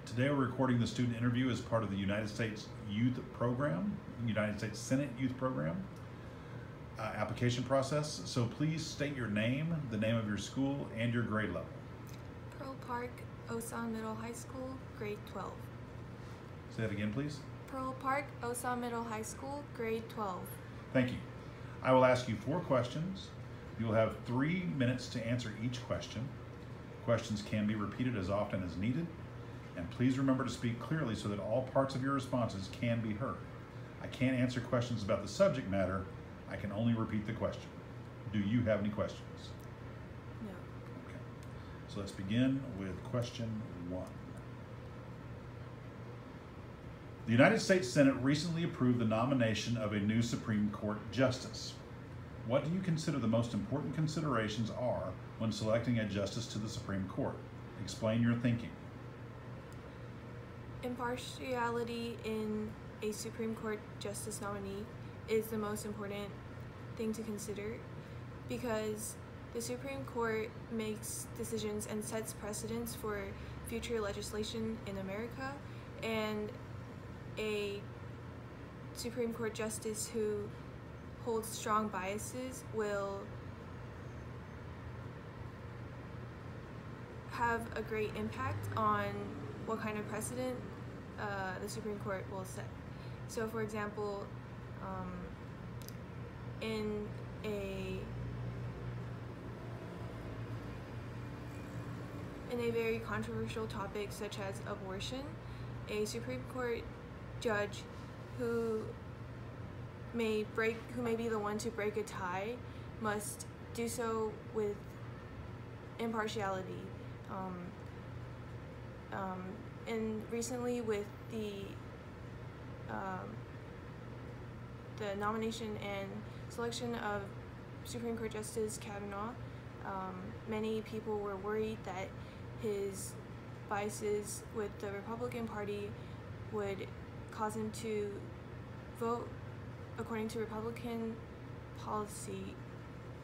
Today we're recording the student interview as part of the United States Youth Program, United States Senate Youth Program application process. So please state your name, the name of your school, and your grade level. Pearl Park, Osan Middle High School, grade 12. Say that again, please. Pearl Park, Osan Middle High School, grade 12. Thank you. I will ask you 4 questions. You will have 3 minutes to answer each question. Questions can be repeated as often as needed. And please remember to speak clearly so that all parts of your responses can be heard. I can't answer questions about the subject matter. I can only repeat the question. Do you have any questions? No. Okay. So let's begin with question 1. The United States Senate recently approved the nomination of a new Supreme Court justice. What do you consider the most important considerations are when selecting a justice to the Supreme Court? Explain your thinking. Impartiality in a Supreme Court justice nominee is the most important thing to consider because the Supreme Court makes decisions and sets precedents for future legislation in America, and a Supreme Court justice who holds strong biases will have a great impact on what kind of precedent the Supreme Court will set. So for example, in a very controversial topic such as abortion, a Supreme Court judge who may be the one to break a tie must do so with impartiality. And recently with the nomination and selection of Supreme Court Justice Kavanaugh, many people were worried that his biases with the Republican Party would cause him to vote according to Republican policy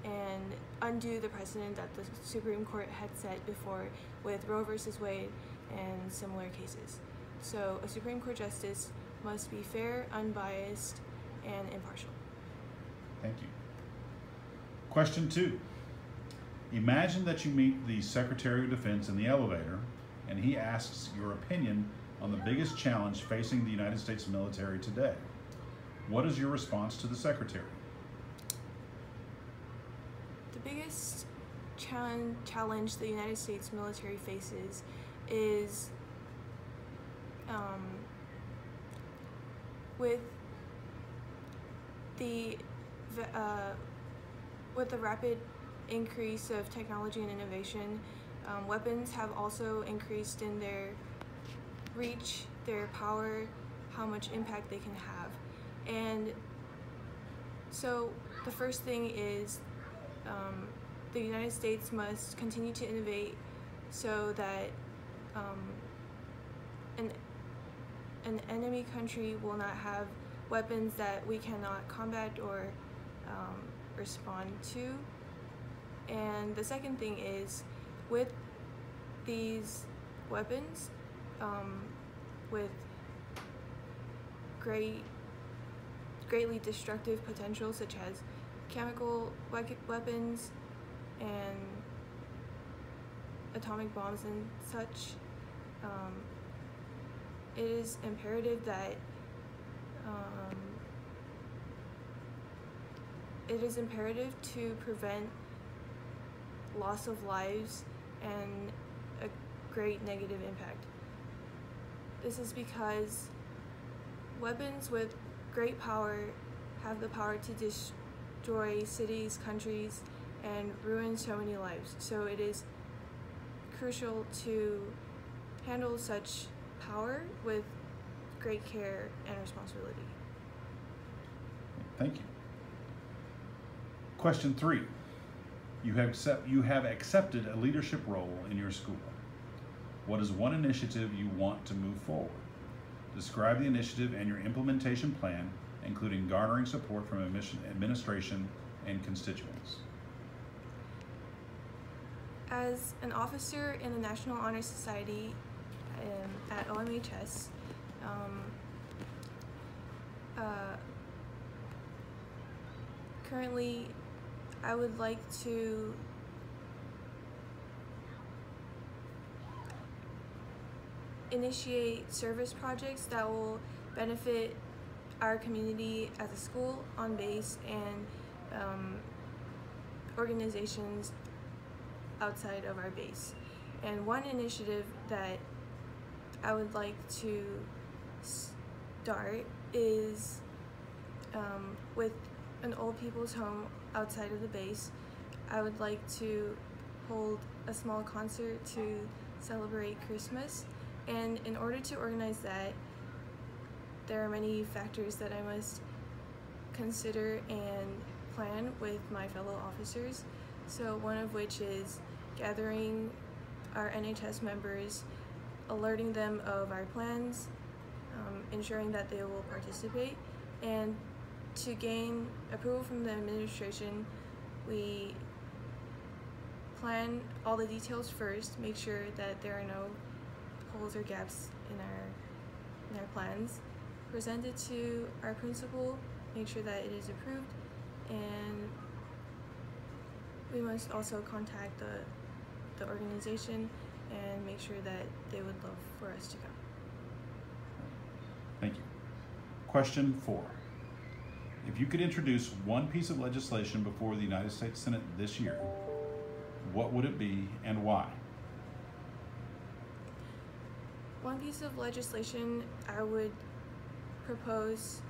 and undo the precedent that the Supreme Court had set before with Roe versus Wade and similar cases. So a Supreme Court justice must be fair, unbiased, and impartial. Thank you. Question 2. Imagine that you meet the Secretary of Defense in the elevator and he asks your opinion on the biggest challenge facing the United States military today. What is your response to the Secretary? The biggest challenge the United States military faces is with the rapid increase of technology and innovation, weapons have also increased in their reach, their power, how much impact they can have. And so the first thing is the United States must continue to innovate so that an enemy country will not have weapons that we cannot combat or respond to. And the second thing is, with these weapons, with greatly destructive potential, such as chemical weapons and atomic bombs and such, it is imperative to prevent loss of lives and a great negative impact. This is because weapons with great power have the power to destroy cities, countries, and ruin so many lives. So it is crucial to handle such power with great care and responsibility. Thank you. Question 3. You have accepted a leadership role in your school. What is one initiative you want to move forward? Describe the initiative and your implementation plan, including garnering support from administration and constituents. As an officer in the National Honor Society at OMHS. Currently, I would like to initiate service projects that will benefit our community as a school on base and organizations outside of our base. And one initiative that I would like to start is with an old people's home outside of the base. I would like to hold a small concert to celebrate Christmas, and in order to organize that, there are many factors that I must consider and plan with my fellow officers. So one of which is gathering our NHS members, alerting them of our plans, ensuring that they will participate, and to gain approval from the administration, we plan all the details first, make sure that there are no holes or gaps in our plans, present it to our principal, make sure that it is approved, and we must also contact the organization and make sure that they would love for us to go. Thank you. Question 4. If you could introduce one piece of legislation before the United States Senate this year, what would it be and why? One piece of legislation I would propose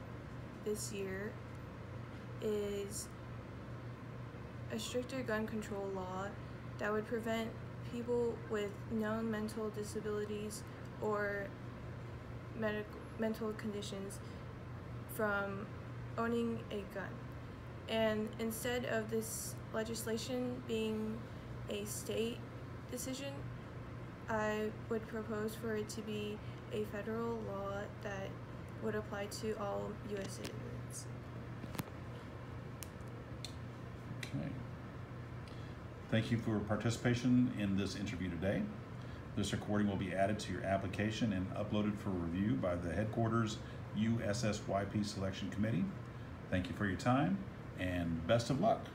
this year is a stricter gun control law that would prevent people with known mental disabilities or mental conditions from owning a gun. And instead of this legislation being a state decision, I would propose for it to be a federal law that would apply to all U.S. citizens. Okay. Thank you for your participation in this interview today. This recording will be added to your application and uploaded for review by the headquarters USSYP Selection Committee. Thank you for your time and best of luck.